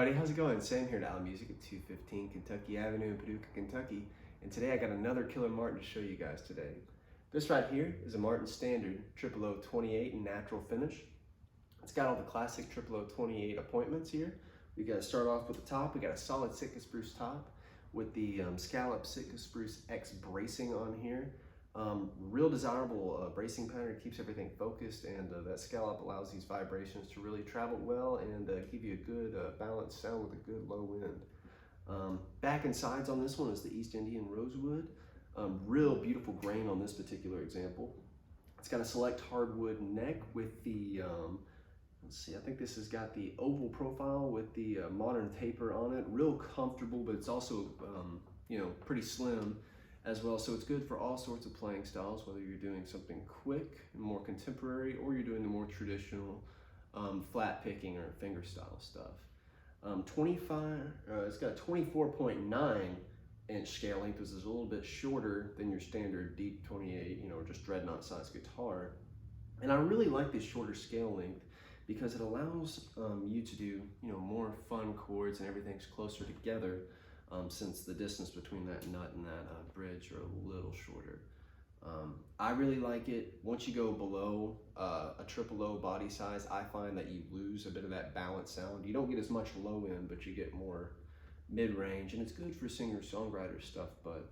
everybody, how's it going? Sam here at Allen Music at 215 Kentucky Avenue in Paducah, Kentucky. And today I got another killer Martin to show you guys today. This right here is a Martin Standard 00028 in natural finish. It's got all the classic 00028 appointments here. We got to start off with the top. We got a solid Sitka spruce top with the scallop Sitka spruce X bracing on here. Real desirable bracing pattern. It keeps everything focused, and that scallop allows these vibrations to really travel well and give you a good balanced sound with a good low end. Back and sides on this one is the East Indian rosewood. Real beautiful grain on this particular example. It's got a select hardwood neck with the, let's see, I think this has got the oval profile with the modern taper on it. Real comfortable, but it's also, pretty slim as well. So it's good for all sorts of playing styles, whether you're doing something quick and more contemporary, or you're doing the more traditional flat picking or finger style stuff. It's got 24.9 inch scale length, which is a little bit shorter than your standard deep 28, or just dreadnought size guitar. And I really like this shorter scale length because it allows you to do, more fun chords and everything's closer together. Since the distance between that nut and that bridge are a little shorter. I really like it. Once you go below a triple O body size, I find that you lose a bit of that balanced sound. You don't get as much low end, but you get more mid-range, and it's good for singer-songwriter stuff, but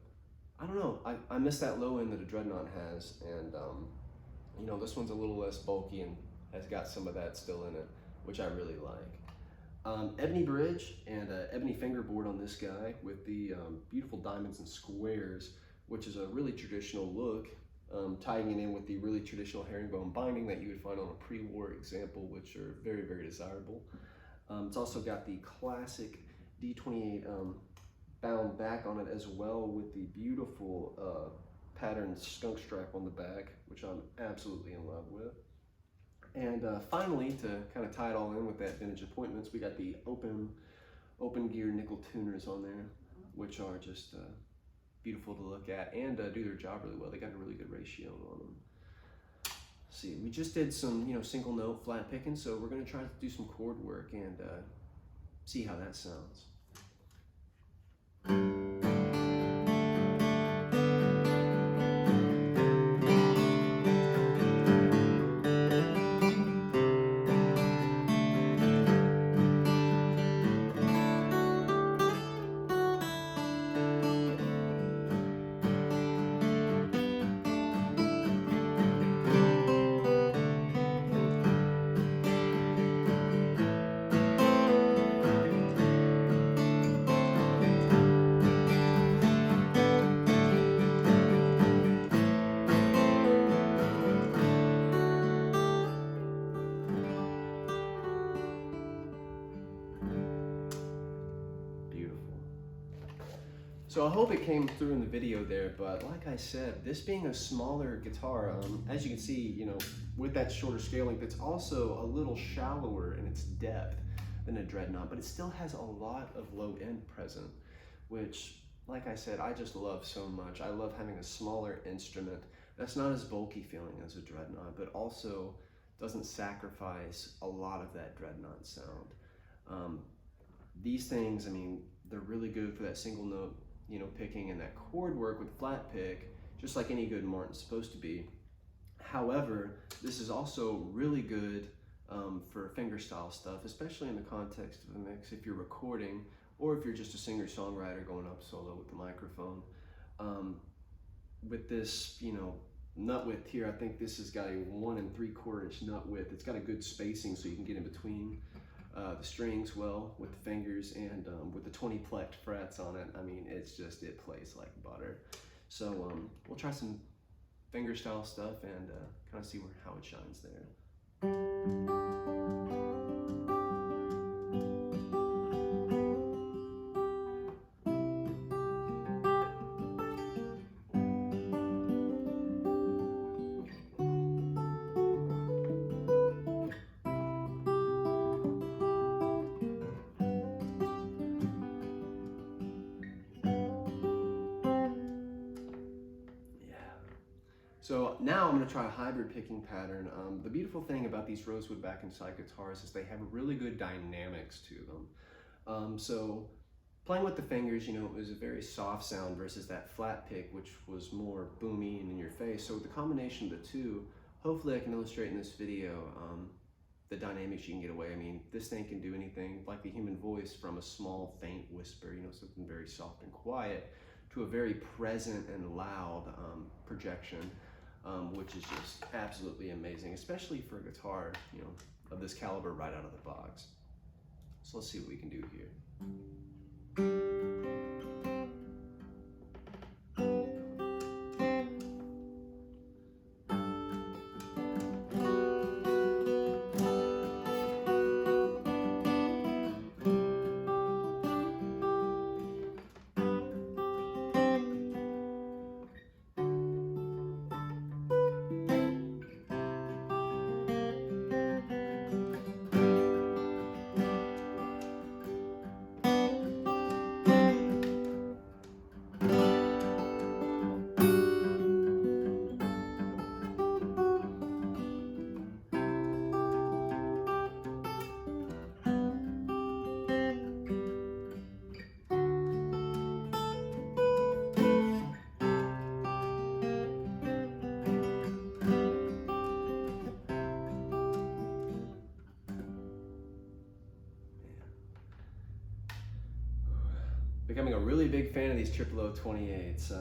I don't know. I miss that low end that a dreadnought has, and this one's a little less bulky and has got some of that still in it, which I really like. Ebony bridge and ebony fingerboard on this guy with the beautiful diamonds and squares, which is a really traditional look, tying it in with the really traditional herringbone binding that you would find on a pre-war example, which are very, very desirable. It's also got the classic D28 bound back on it as well, with the beautiful patterned skunk stripe on the back, which I'm absolutely in love with. And finally, to kind of tie it all in with that vintage appointments, we got the open gear nickel tuners on there, which are just beautiful to look at and do their job really well. They got a really good ratio on them. Let's see, we just did some single note flat picking, so we're going to try to do some chord work and see how that sounds. So I hope it came through in the video there, but like I said, this being a smaller guitar, as you can see, with that shorter scale length, it's also a little shallower in its depth than a dreadnought, but it still has a lot of low end present, which, like I said, I just love so much. I love having a smaller instrument that's not as bulky feeling as a dreadnought, but also doesn't sacrifice a lot of that dreadnought sound. These things, they're really good for that single note picking and that chord work with flat pick, just like any good Martin's supposed to be. However, this is also really good for fingerstyle stuff, especially in the context of a mix if you're recording or if you're just a singer-songwriter going up solo with the microphone. With this, nut width here, I think this has got a 1 3/4 inch nut width. It's got a good spacing so you can get in between the strings well with the fingers, and with the 20 Plek'd frets on it, it plays like butter. So we'll try some fingerstyle stuff and kind of see how it shines there. So now I'm going to try a hybrid picking pattern. The beautiful thing about these rosewood back and side guitars is they have really good dynamics to them. So playing with the fingers, you know, it was a very soft sound versus that flat pick, which was more boomy and in your face. So with the combination of the two, hopefully I can illustrate in this video the dynamics you can get away. I mean, this thing can do anything like the human voice, from a small, faint whisper, you know, something very soft and quiet, to a very present and loud projection, which is just absolutely amazing, especially for a guitar, you know, of this caliber right out of the box. So let's see what we can do here. Becoming a really big fan of these 00028s.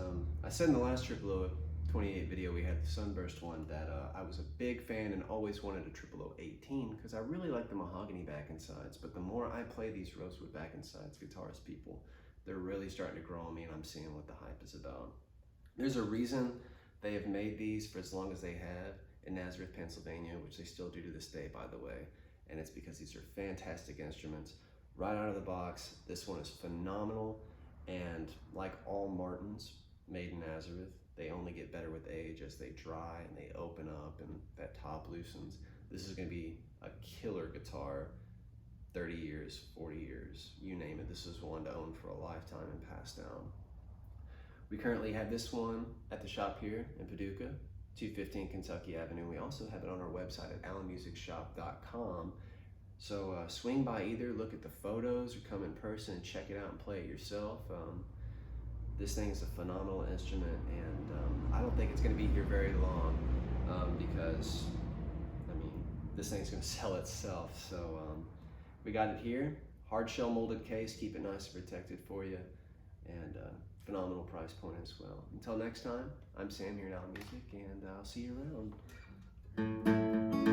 I said in the last 00028 video we had, the Sunburst one, that I was a big fan and always wanted a 00018 because I really like the mahogany back and sides. But the more I play these rosewood back and sides, guitarist people, they're really starting to grow on me, and I'm seeing what the hype is about. There's a reason they have made these for as long as they have in Nazareth, Pennsylvania, which they still do to this day, by the way. And it's because these are fantastic instruments. Right out of the box, this one is phenomenal, and like all Martins made in Nazareth, they only get better with age as they dry and they open up and that top loosens. This is going to be a killer guitar, 30 years, 40 years, you name it. This is one to own for a lifetime and pass down. We currently have this one at the shop here in Paducah, 215 Kentucky Avenue. We also have it on our website at allenmusicshop.com. So swing by either, look at the photos, or come in person and check it out and play it yourself. This thing is a phenomenal instrument, and I don't think it's going to be here very long because, I mean, this thing's going to sell itself. So we got it here, hard shell molded case, keep it nice and protected for you, and phenomenal price point as well. Until next time, I'm Sam here at Allen Music, and I'll see you around.